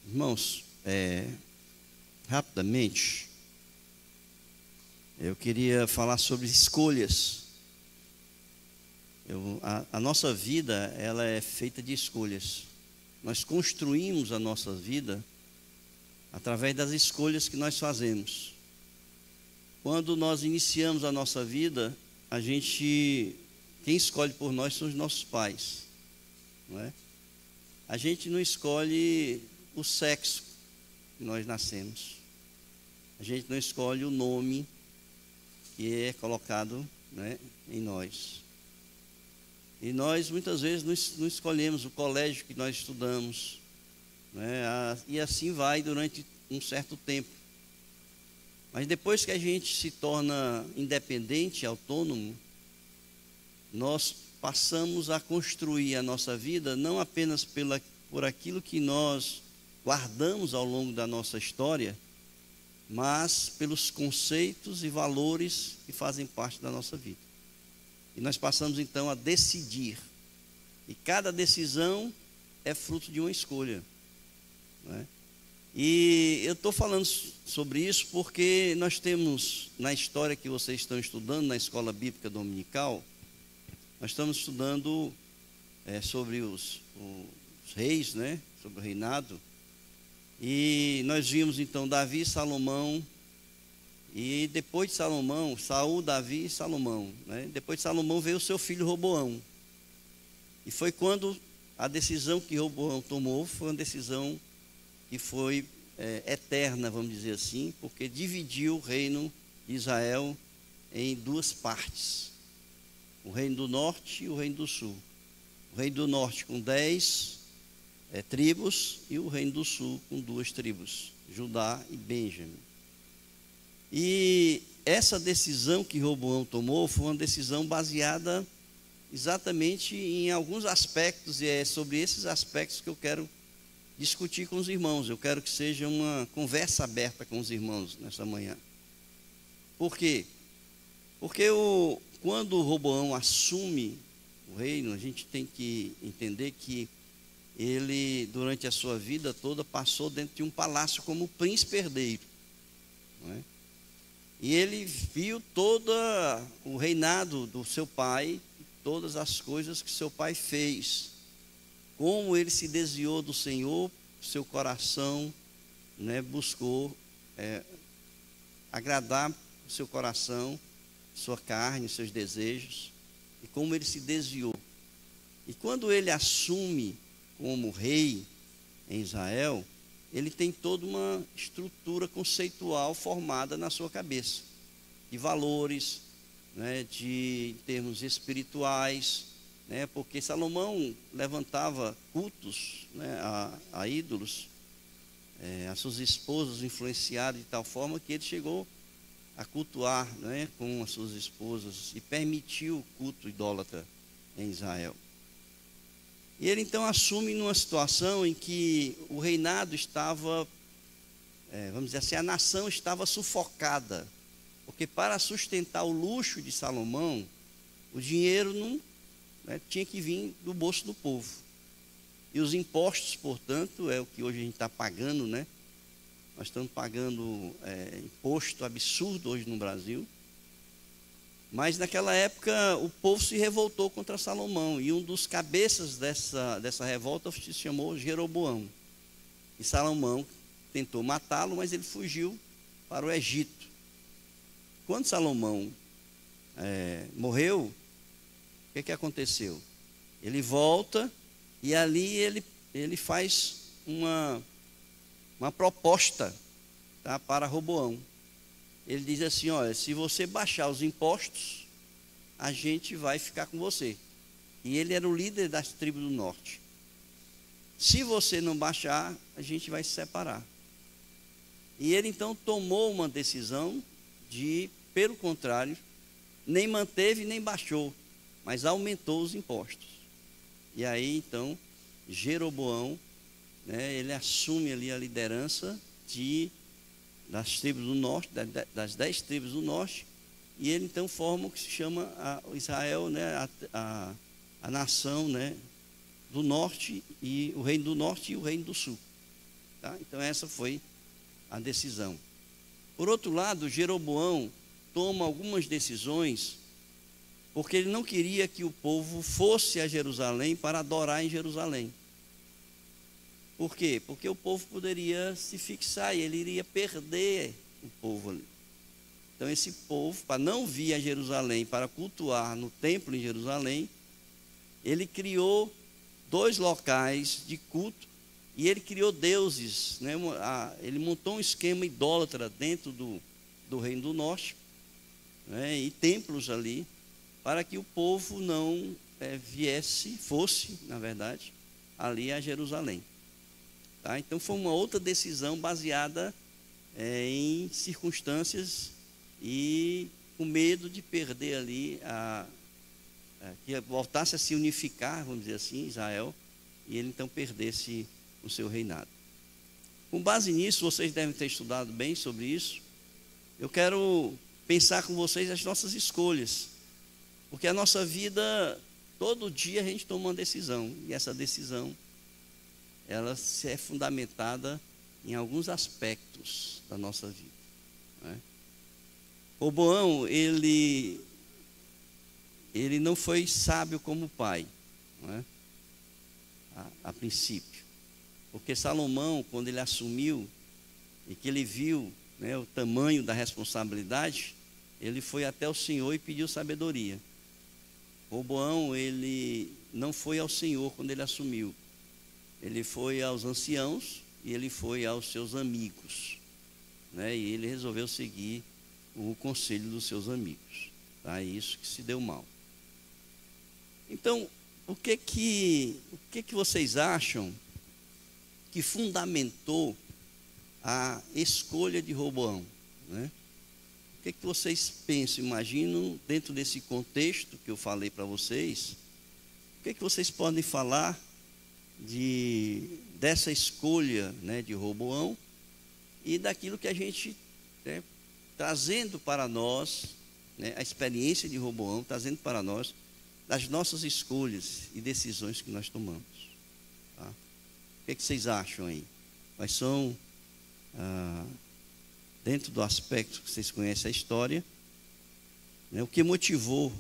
Irmãos, rapidamente, eu queria falar sobre escolhas. A nossa vida, ela é feita de escolhas. Nós construímos a nossa vida através das escolhas que nós fazemos. Quando nós iniciamos a nossa vida, quem escolhe por nós são os nossos pais, não é? A gente não escolhe o sexo que nós nascemos. A gente não escolhe o nome que é colocado, né, em nós. E nós muitas vezes não escolhemos o colégio que nós estudamos, né, e assim vai durante um certo tempo. Mas depois que a gente se torna independente, autônomo, nós passamos a construir a nossa vida não apenas por aquilo que nós guardamos ao longo da nossa história, mas pelos conceitos e valores que fazem parte da nossa vida. E nós passamos então a decidir. E cada decisão é fruto de uma escolha, não é? E eu estou falando sobre isso porque nós temos, na história que vocês estão estudando, na Escola Bíblica Dominical, nós estamos estudando sobre os reis, né? Sobre o reinado. E nós vimos então Davi e Salomão. E depois de Salomão, Saul, Davi e Salomão, né? Depois de Salomão veio o seu filho Roboão. E foi quando a decisão que Roboão tomou foi uma decisão que foi eterna, vamos dizer assim, porque dividiu o reino de Israel em duas partes: o reino do norte e o reino do sul. O reino do norte com 10 tribos e o reino do sul com 2 tribos, Judá e Benjamim. E essa decisão que Roboão tomou foi uma decisão baseada exatamente em alguns aspectos, e é sobre esses aspectos que eu quero discutir com os irmãos. Eu quero que seja uma conversa aberta com os irmãos nessa manhã. Por quê? Porque quando Roboão assume o reino, a gente tem que entender que ele, durante a sua vida toda, passou dentro de um palácio como príncipe herdeiro, não é? E ele viu todo o reinado do seu pai, todas as coisas que seu pai fez, como ele se desviou do Senhor, seu coração, né, buscou agradar o seu coração, sua carne, seus desejos, e como ele se desviou. E quando ele assume como rei em Israel, ele tem toda uma estrutura conceitual formada na sua cabeça, de valores, né, em termos espirituais, né, porque Salomão levantava cultos, né, a ídolos, as suas esposas influenciadas de tal forma que ele chegou a cultuar, né, com as suas esposas e permitiu o culto idólatra em Israel. E ele então assume numa situação em que o reinado estava, vamos dizer assim, a nação estava sufocada, porque para sustentar o luxo de Salomão, o dinheiro não, né, tinha que vir do bolso do povo. E os impostos, portanto, é o que hoje a gente está pagando, né? Nós estamos pagando imposto absurdo hoje no Brasil. Mas naquela época o povo se revoltou contra Salomão, e um dos cabeças dessa revolta se chamou Jeroboão. E Salomão tentou matá-lo, mas ele fugiu para o Egito. Quando Salomão morreu, o que aconteceu? Ele volta e ali ele faz uma proposta, tá, para Roboão. Ele diz assim: olha, se você baixar os impostos, a gente vai ficar com você. E ele era o líder das tribos do norte. Se você não baixar, a gente vai se separar. E ele então tomou uma decisão de, pelo contrário, nem manteve nem baixou, mas aumentou os impostos. E aí então Jeroboão, né, ele assume ali a liderança das tribos do norte, das 10 tribos do norte, e ele então forma o que se chama Israel, né, a nação, né, do norte, e o reino do norte e o reino do sul. Tá? Então essa foi a decisão. Por outro lado, Jeroboão toma algumas decisões porque ele não queria que o povo fosse a Jerusalém para adorar em Jerusalém. Por quê? Porque o povo poderia se fixar e ele iria perder o povo ali. Então esse povo, para não vir a Jerusalém para cultuar no templo em Jerusalém, ele criou 2 locais de culto e ele criou deuses, né? Ele montou um esquema idólatra dentro do Reino do Norte, né? E templos ali, para que o povo não fosse, na verdade, ali a Jerusalém. Tá? Então foi uma outra decisão baseada em circunstâncias e com medo de perder ali, que voltasse a se unificar, vamos dizer assim, Israel, e ele então perdesse o seu reinado. Com base nisso, vocês devem ter estudado bem sobre isso. Eu quero pensar com vocês as nossas escolhas, porque a nossa vida, todo dia a gente toma uma decisão, e essa decisão, ela é fundamentada em alguns aspectos da nossa vida, né? Roboão, ele não foi sábio como pai, não é? A princípio, porque Salomão, quando ele assumiu e que ele viu, né, o tamanho da responsabilidade, ele foi até o Senhor e pediu sabedoria. Roboão, ele não foi ao Senhor quando ele assumiu, ele foi aos anciãos e ele foi aos seus amigos, né? E ele resolveu seguir o conselho dos seus amigos, tá? Isso que se deu mal. Então, o que vocês acham que fundamentou a escolha de Roboão, né? O que vocês pensam, imaginam, dentro desse contexto que eu falei para vocês, o que vocês podem falar dessa escolha, né, de Roboão e daquilo que a gente, né, trazendo para nós, né, a experiência de Roboão, trazendo para nós das nossas escolhas e decisões que nós tomamos, tá? O que vocês acham aí? Quais são, dentro do aspecto que vocês conhecem a história, né, o que motivou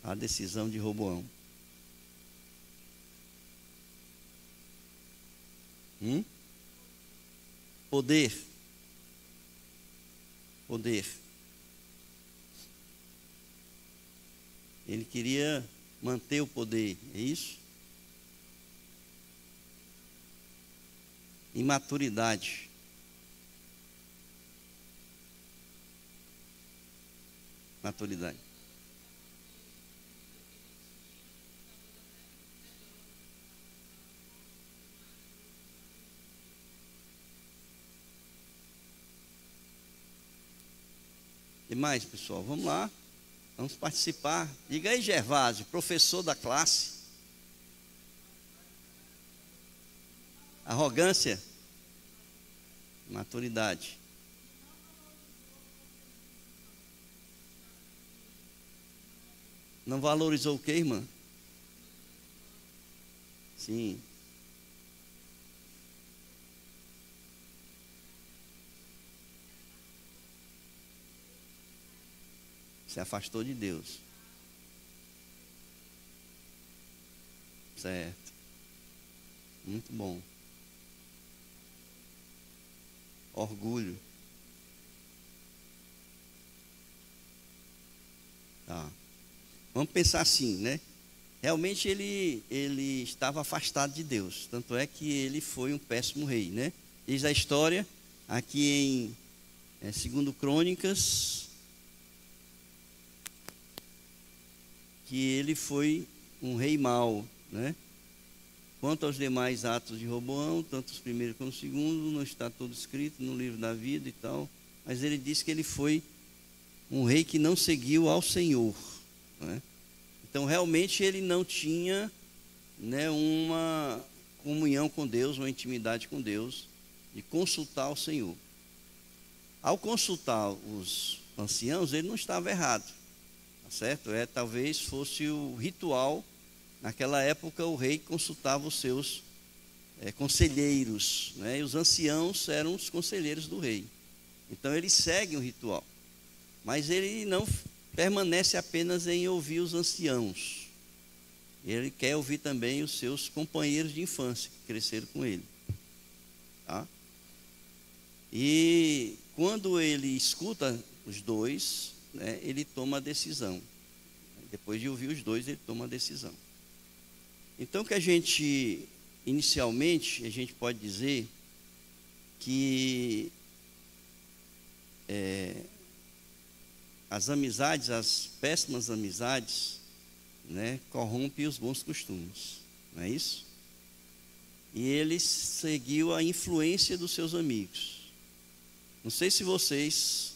a decisão de Roboão? Poder. Ele queria manter o poder, é isso? Imaturidade. Maturidade. E mais, pessoal, vamos lá. Vamos participar. Diga aí, Gervásio, professor da classe. Arrogância. Maturidade. Não valorizou o quê, irmã? Sim. Se afastou de Deus. Certo. Muito bom. Orgulho. Tá. Vamos pensar assim, né? Realmente ele estava afastado de Deus. Tanto é que ele foi um péssimo rei, né? Diz a história aqui em 2 Crônicas, que ele foi um rei mau, né? Quanto aos demais atos de Roboão, tanto os primeiros como os segundos, não está tudo escrito no livro da vida e tal, mas ele disse que ele foi um rei que não seguiu ao Senhor, né? Então realmente ele não tinha, né, uma comunhão com Deus, uma intimidade com Deus, de consultar o Senhor. Ao consultar os anciãos, ele não estava errado, tá certo? Talvez fosse o ritual. Naquela época o rei consultava os seus conselheiros, né? E os anciãos eram os conselheiros do rei. Então ele segue o ritual, mas ele não permanece apenas em ouvir os anciãos. Ele quer ouvir também os seus companheiros de infância que cresceram com ele, tá? E quando ele escuta os dois, né, ele toma a decisão. Depois de ouvir os dois, ele toma a decisão. Então, que inicialmente, a gente pode dizer que as amizades, as péssimas amizades, né, corrompem os bons costumes, não é isso? E ele seguiu a influência dos seus amigos. Não sei se vocês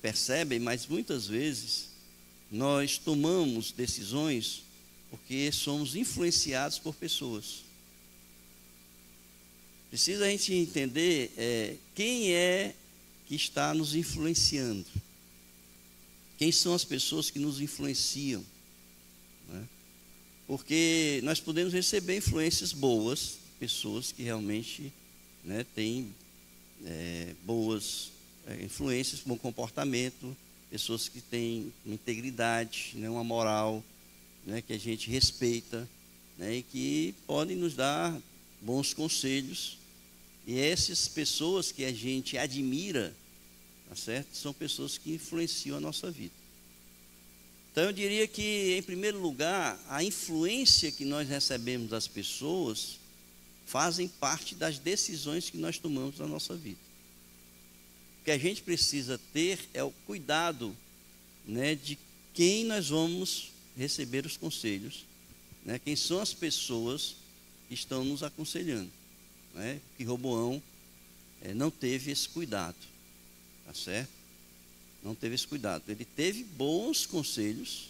percebem, mas muitas vezes nós tomamos decisões porque somos influenciados por pessoas. Precisa a gente entender quem é que está nos influenciando. Quem são as pessoas que nos influenciam, né? Porque nós podemos receber influências boas, pessoas que realmente, né, têm boas influências, bom comportamento, pessoas que têm uma integridade, né, uma moral, né, que a gente respeita, né, e que podem nos dar bons conselhos. E essas pessoas que a gente admira, tá certo? São pessoas que influenciam a nossa vida. Então eu diria que, em primeiro lugar, a influência que nós recebemos das pessoas fazem parte das decisões que nós tomamos na nossa vida. O que a gente precisa ter é o cuidado, né, de quem nós vamos receber os conselhos, né, quem são as pessoas que estão nos aconselhando, né? Que Roboão não teve esse cuidado, tá certo? Não teve esse cuidado. Ele teve bons conselhos,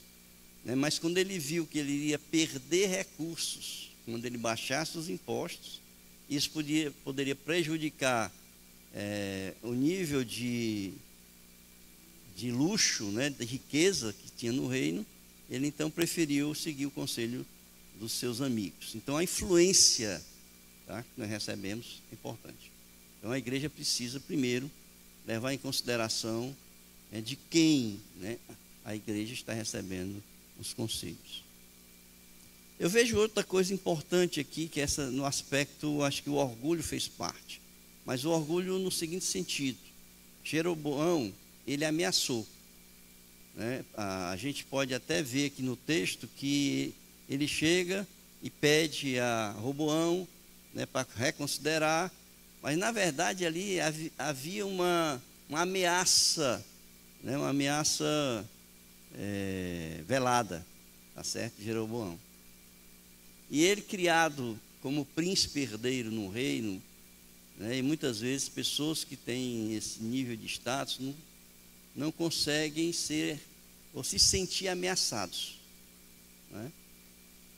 né, mas quando ele viu que ele iria perder recursos, quando ele baixasse os impostos, isso poderia prejudicar o nível de luxo, né, de riqueza que tinha no reino. Ele então preferiu seguir o conselho dos seus amigos. Então a influência, tá, que nós recebemos é importante. Então a igreja precisa primeiro levar em consideração de quem, né, a igreja está recebendo os conselhos. Eu vejo outra coisa importante aqui, que no aspecto, acho que o orgulho fez parte. Mas o orgulho no seguinte sentido: Jeroboão, ele ameaçou, né? A gente pode até ver aqui no texto que ele chega e pede a Roboão, né, para reconsiderar, mas na verdade ali havia uma ameaça, né, uma ameaça velada, tá certo, de Jeroboão. E ele, criado como príncipe herdeiro no reino, né, e muitas vezes pessoas que têm esse nível de status não conseguem ser ou se sentir ameaçados, né?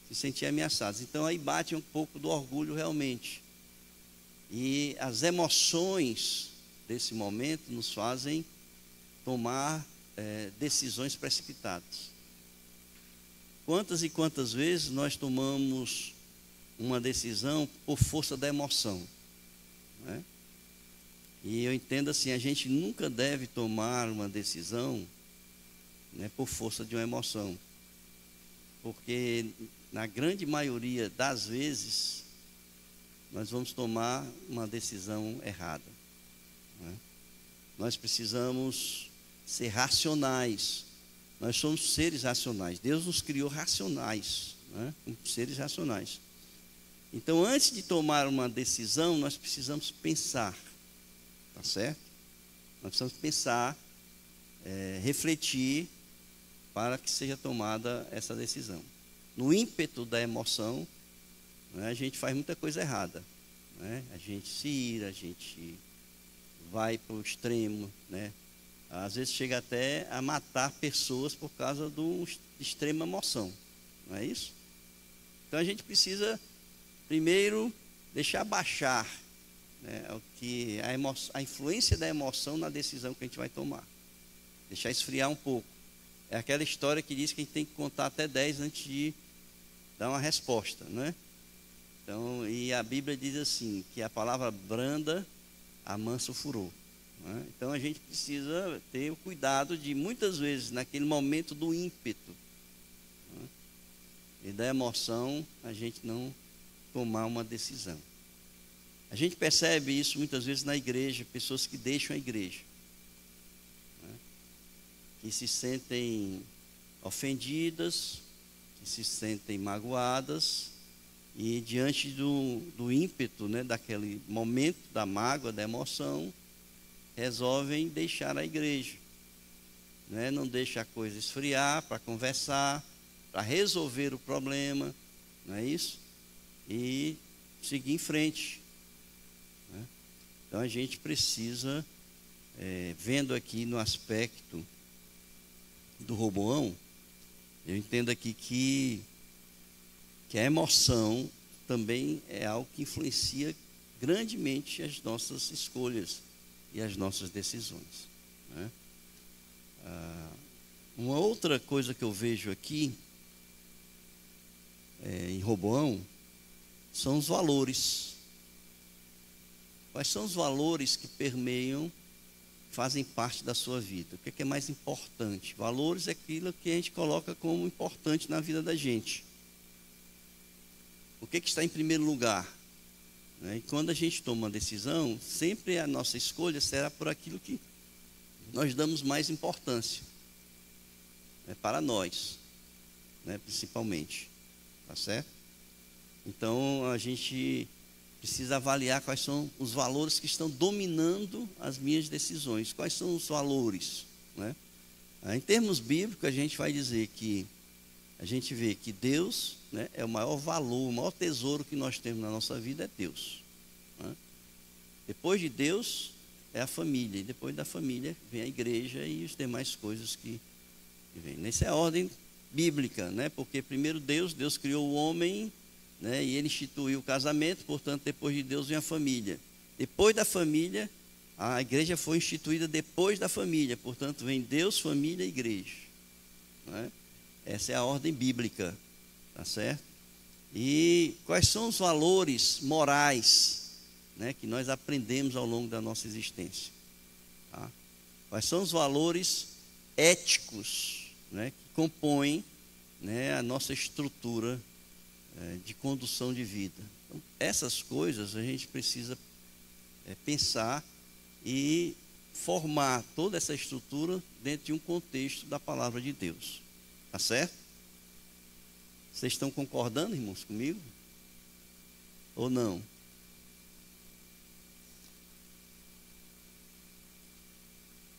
Se sentir ameaçados. Então aí bate um pouco do orgulho realmente. E as emoções desse momento nos fazem tomar decisões precipitadas. Quantas e quantas vezes nós tomamos uma decisão por força da emoção, né? E eu entendo assim, a gente nunca deve tomar uma decisão, né, por força de uma emoção, porque na grande maioria das vezes nós vamos tomar uma decisão errada, né? Nós precisamos ser racionais. Nós somos seres racionais. Deus nos criou racionais, né, como seres racionais. Então, antes de tomar uma decisão, nós precisamos pensar, tá certo? Nós precisamos pensar, refletir, para que seja tomada essa decisão. No ímpeto da emoção, né, a gente faz muita coisa errada, né? A gente se ira, a gente vai para o extremo, né? Às vezes chega até a matar pessoas por causa de extrema emoção, não é isso? Então a gente precisa primeiro deixar baixar, né, a influência da emoção na decisão que a gente vai tomar. Deixar esfriar um pouco. É aquela história que diz que a gente tem que contar até 10 antes de dar uma resposta, né? Então, e a Bíblia diz assim, que a palavra branda amansa o furor. Né? Então a gente precisa ter o cuidado de, muitas vezes, naquele momento do ímpeto, né, e da emoção, a gente não tomar uma decisão. A gente percebe isso muitas vezes na igreja, pessoas que deixam a igreja, né, que se sentem ofendidas, que se sentem magoadas, e diante do ímpeto, né, daquele momento da mágoa, da emoção, resolvem deixar a igreja, né? Não deixa a coisa esfriar para conversar, para resolver o problema, não é isso? E seguir em frente, né? Então a gente precisa, vendo aqui no aspecto do Roboão, eu entendo aqui que a emoção também é algo que influencia grandemente as nossas escolhas e as nossas decisões, né? Uma outra coisa que eu vejo aqui em Roboão são os valores. Quais são os valores que permeiam, fazem parte da sua vida? O que é mais importante? Valores é aquilo que a gente coloca como importante na vida da gente. O que está em primeiro lugar? E quando a gente toma uma decisão, sempre a nossa escolha será por aquilo que nós damos mais importância, para nós, né, principalmente, tá certo? Então a gente precisa avaliar quais são os valores que estão dominando as minhas decisões. Quais são os valores, né? Em termos bíblicos, a gente vai dizer que a gente vê que Deus, né, é o maior valor, o maior tesouro que nós temos na nossa vida é Deus, né? Depois de Deus é a família, e depois da família vem a igreja e as demais coisas que vêm. Essa é a ordem bíblica, né? Porque primeiro Deus criou o homem, né, e ele instituiu o casamento, portanto depois de Deus vem a família. Depois da família, a igreja foi instituída depois da família, portanto vem Deus, família e igreja, né? Essa é a ordem bíblica, tá certo? E quais são os valores morais, né, que nós aprendemos ao longo da nossa existência, tá? Quais são os valores éticos, né, que compõem, né, a nossa estrutura de condução de vida? Então, essas coisas a gente precisa pensar e formar toda essa estrutura dentro de um contexto da palavra de Deus. Tá certo? Vocês estão concordando, irmãos, comigo? Ou não?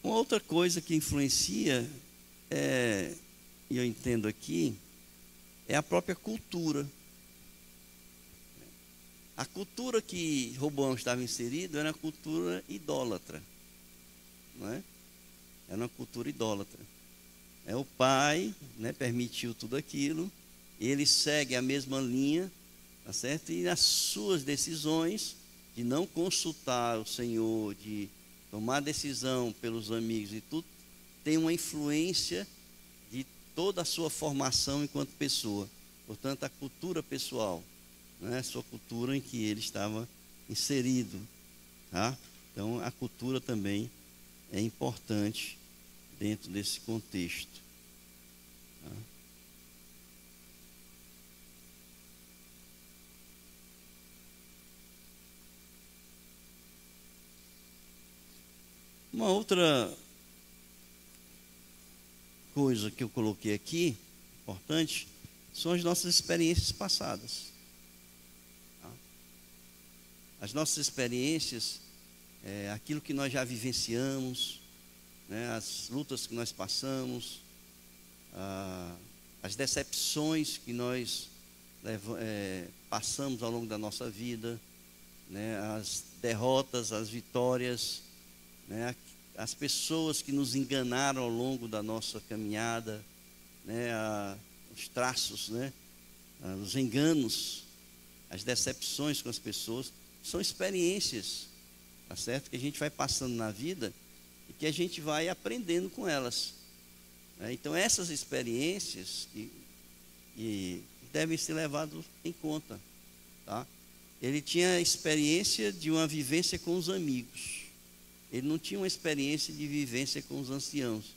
Uma outra coisa que influencia, e eu entendo aqui, é a própria cultura. A cultura que Roboão estava inserido era uma cultura idólatra, não é? Era uma cultura idólatra. O pai, né, permitiu tudo aquilo, ele segue a mesma linha, tá certo? E nas suas decisões, de não consultar o Senhor, de tomar decisão pelos amigos e tudo, tem uma influência de toda a sua formação enquanto pessoa. Portanto, a cultura pessoal, né, a sua cultura em que ele estava inserido, tá? Então, a cultura também é importante dentro desse contexto, tá? Uma outra coisa que eu coloquei aqui, importante, são as nossas experiências passadas, tá? As nossas experiências, aquilo que nós já vivenciamos, né, as lutas que nós passamos, as decepções que nós passamos ao longo da nossa vida, né, as derrotas, as vitórias, né, as pessoas que nos enganaram ao longo da nossa caminhada, né, os traços, né, os enganos, as decepções com as pessoas, são experiências, tá certo? Que a gente vai passando na vida e que a gente vai aprendendo com elas, né? Então essas experiências que devem ser levadas em conta, tá? ele tinha a experiência de uma vivência com os amigos. Ele não tinha uma experiência de vivência com os anciãos.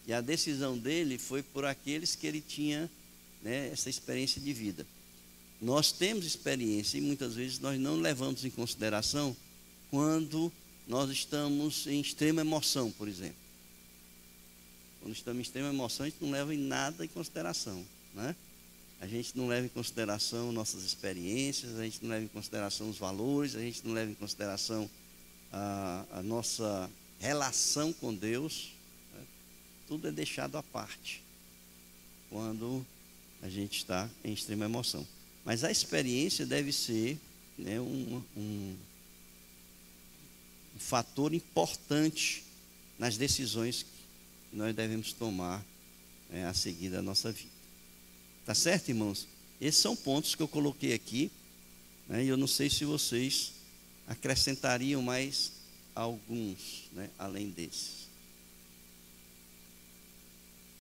E a decisão dele foi por aqueles que ele tinha, né, essa experiência de vida. Nós temos experiência e muitas vezes nós não levamos em consideração quando nós estamos em extrema emoção, por exemplo. Quando estamos em extrema emoção, a gente não leva em nada em consideração, né? A gente não leva em consideração nossas experiências, a gente não leva em consideração os valores, a gente não leva em consideração a nossa relação com Deus, né? Tudo é deixado à parte quando a gente está em extrema emoção. Mas a experiência deve ser, né, um fator importante nas decisões que nós devemos tomar, né, a seguir da nossa vida. Tá certo, irmãos? Esses são pontos que eu coloquei aqui, né, e eu não sei se vocês acrescentariam mais alguns, né, além desses.